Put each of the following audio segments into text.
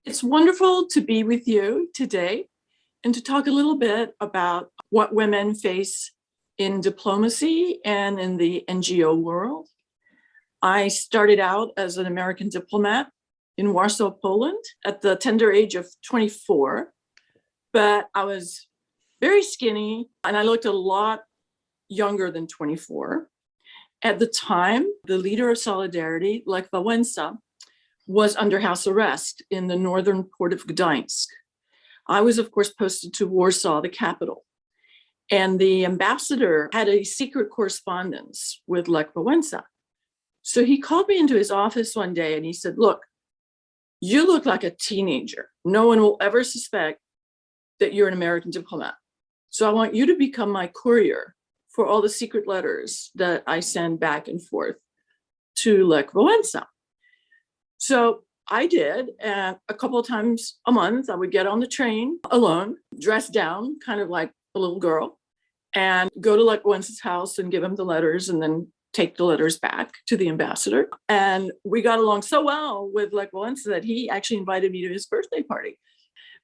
It's wonderful to be with you today and to talk a little bit about what women face in diplomacy and in the NGO world. I started out as an American diplomat in Warsaw, Poland at the tender age of 24, but I was very skinny and I looked a lot younger than 24. At the time, the leader of Solidarity, Lech Wałęsa, was under house arrest in the northern port of Gdańsk. I was, of course, posted to Warsaw, the capital. And the ambassador had a secret correspondence with Lech Wałęsa. So he called me into his office one day and he said, "Look, you look like a teenager. No one will ever suspect that you're an American diplomat. So I want you to become my courier for all the secret letters that I send back and forth to Lech Wałęsa." So I did, and a couple of times a month, I would get on the train alone, dressed down, kind of like a little girl, and go to Lech Wałęsa's house and give him the letters and then take the letters back to the ambassador. And we got along so well with Lech Wałęsa that he actually invited me to his birthday party.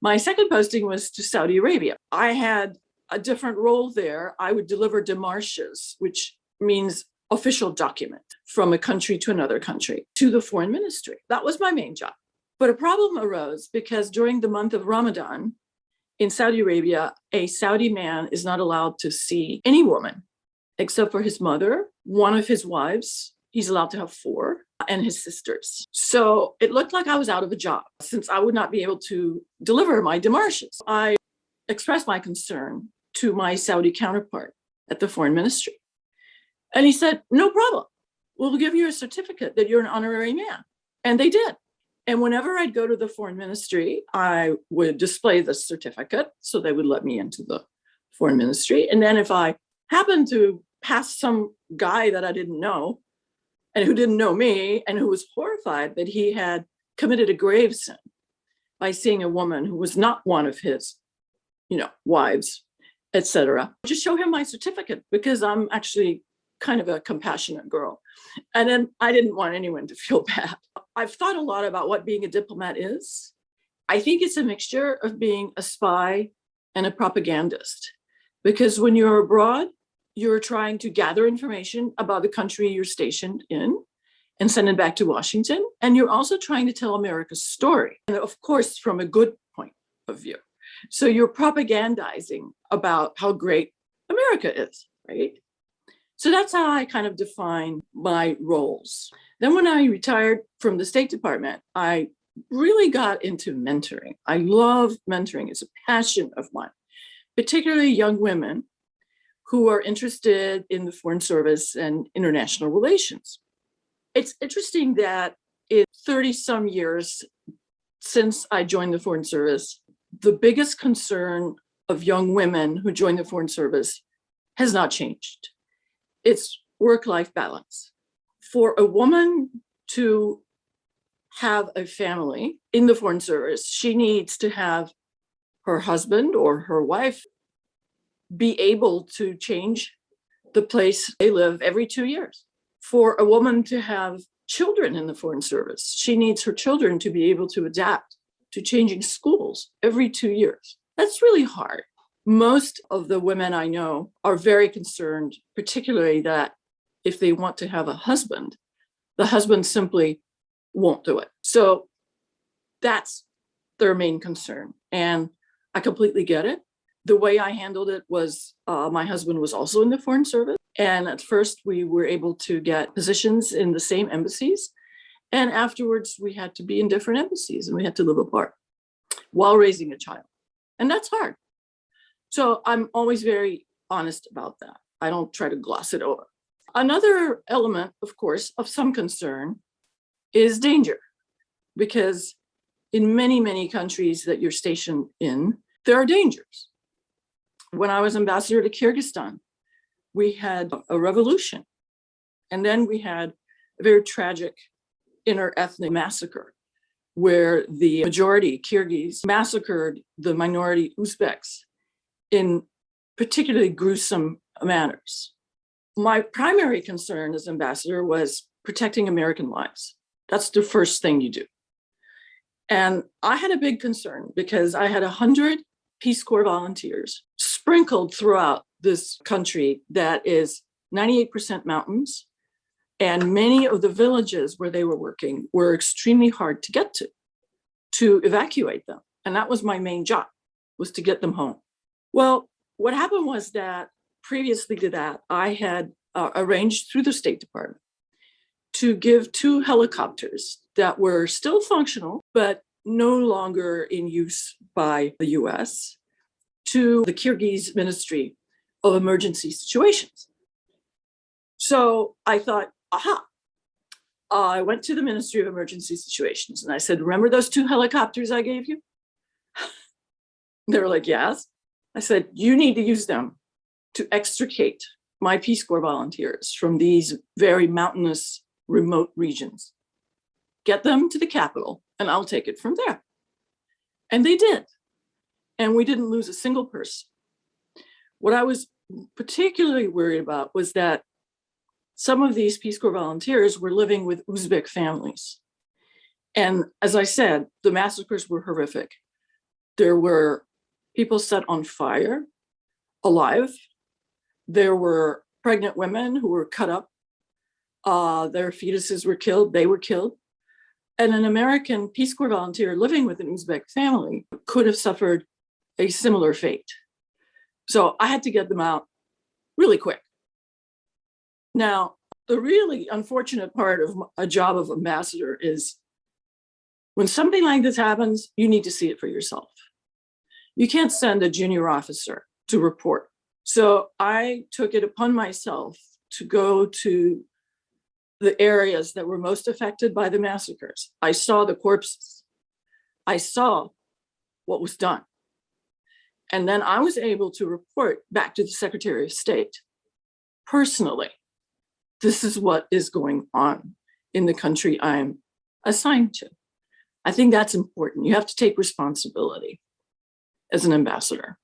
My second posting was to Saudi Arabia. I had a different role there. I would deliver démarches, which means official document from a country to another country to the foreign ministry. That was my main job. But a problem arose because during the month of Ramadan in Saudi Arabia, a Saudi man is not allowed to see any woman except for his mother, one of his wives. He's allowed to have 4, and his sisters. So it looked like I was out of a job since I would not be able to deliver my démarches. I expressed my concern to my Saudi counterpart at the foreign ministry. And he said, "No problem. We'll give you a certificate that you're an honorary man." And they did. And whenever I'd go to the foreign ministry, I would display the certificate so they would let me into the foreign ministry. And then if I happened to pass some guy that I didn't know and who didn't know me and who was horrified that he had committed a grave sin by seeing a woman who was not one of his, wives, etc., just show him my certificate because I'm actually kind of a compassionate girl. And then I didn't want anyone to feel bad. I've thought a lot about what being a diplomat is. I think it's a mixture of being a spy and a propagandist, because when you're abroad, you're trying to gather information about the country you're stationed in and send it back to Washington. And you're also trying to tell America's story, and of course, from a good point of view. So you're propagandizing about how great America is, right? So that's how I kind of define my roles. Then when I retired from the State Department, I really got into mentoring. I love mentoring. It's a passion of mine, particularly young women who are interested in the Foreign Service and international relations. It's interesting that in 30 some years since I joined the Foreign Service, the biggest concern of young women who join the Foreign Service has not changed. It's work-life balance. For a woman to have a family in the Foreign Service, she needs to have her husband or her wife be able to change the place they live every 2 years. For a woman to have children in the Foreign Service, she needs her children to be able to adapt to changing schools every 2 years. That's really hard. Most of the women I know are very concerned, particularly that if they want to have a husband, the husband simply won't do it. So that's their main concern. And I completely get it. The way I handled it was my husband was also in the Foreign Service. And at first we were able to get positions in the same embassies. And afterwards we had to be in different embassies and we had to live apart while raising a child. And that's hard. So I'm always very honest about that. I don't try to gloss it over. Another element, of course, of some concern is danger, because in many, many countries that you're stationed in, there are dangers. When I was ambassador to Kyrgyzstan, we had a revolution. And then we had a very tragic inter-ethnic massacre where the majority Kyrgyz massacred the minority Uzbeks in particularly gruesome manners. My primary concern as ambassador was protecting American lives. That's the first thing you do. And I had a big concern because I had 100 Peace Corps volunteers sprinkled throughout this country that is 98% mountains. And many of the villages where they were working were extremely hard to get to evacuate them. And that was my main job, was to get them home. Well, what happened was that previously to that, I had arranged through the State Department to give 2 helicopters that were still functional, but no longer in use by the US, to the Kyrgyz Ministry of Emergency Situations. So I thought, aha. I went to the Ministry of Emergency Situations and I said, remember those 2 helicopters I gave you? They were like, yes. I said, you need to use them to extricate my Peace Corps volunteers from these very mountainous, remote regions. Get them to the capital and I'll take it from there. And they did. And we didn't lose a single person. What I was particularly worried about was that some of these Peace Corps volunteers were living with Uzbek families. And as I said, the massacres were horrific. There were people set on fire, alive. There were pregnant women who were cut up. Their fetuses were killed, they were killed. And an American Peace Corps volunteer living with an Uzbek family could have suffered a similar fate. So I had to get them out really quick. Now, the really unfortunate part of a job of ambassador is when something like this happens, you need to see it for yourself. You can't send a junior officer to report. So I took it upon myself to go to the areas that were most affected by the massacres. I saw the corpses. I saw what was done. And then I was able to report back to the Secretary of State personally. This is what is going on in the country I'm assigned to. I think that's important. You have to take responsibility as an ambassador.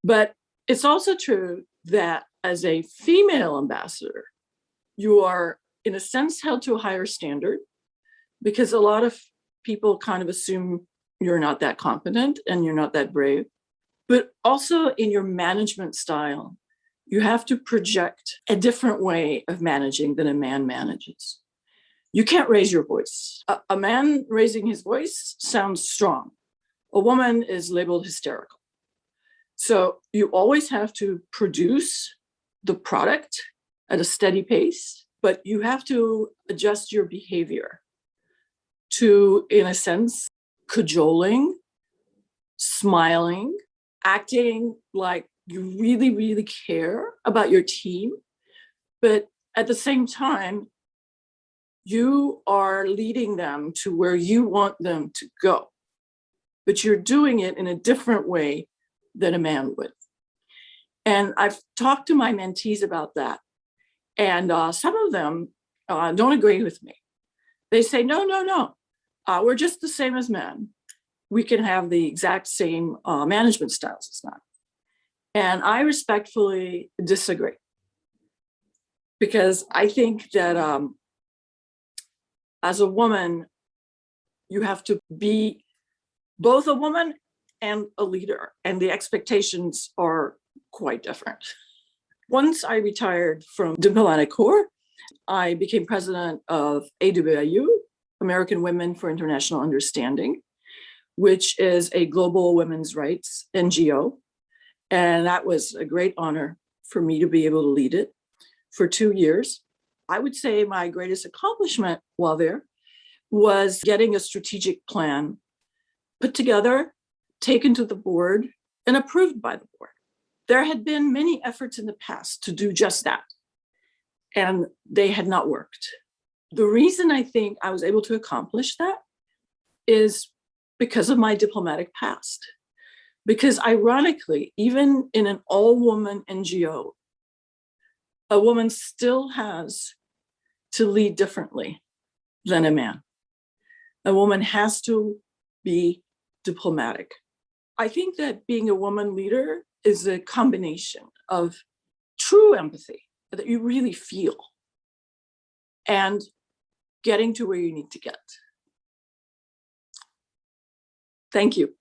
But it's also true that as a female ambassador, you are, in a sense, held to a higher standard because a lot of people kind of assume you're not that competent and you're not that brave. But also in your management style, you have to project a different way of managing than a man manages. You can't raise your voice. A man raising his voice sounds strong. A woman is labeled hysterical. So you always have to produce the product at a steady pace, but you have to adjust your behavior to, in a sense, cajoling, smiling, acting like you really, really care about your team. But at the same time, you are leading them to where you want them to go. But you're doing it in a different way than a man would. And I've talked to my mentees about that. And some of them don't agree with me. They say, no, we're just the same as men. We can have the exact same management styles as men. And I respectfully disagree. Because I think that as a woman, you have to be both a woman and a leader, and the expectations are quite different. Once I retired from diplomatic corps, I became president of AWIU, American Women for International Understanding, which is a global women's rights NGO. And that was a great honor for me to be able to lead it for 2 years. I would say my greatest accomplishment while there was getting a strategic plan put together, taken to the board, and approved by the board. There had been many efforts in the past to do just that, and they had not worked. The reason I think I was able to accomplish that is because of my diplomatic past. Because ironically, even in an all-woman NGO, a woman still has to lead differently than a man. A woman has to be diplomatic. I think that being a woman leader is a combination of true empathy that you really feel and getting to where you need to get. Thank you.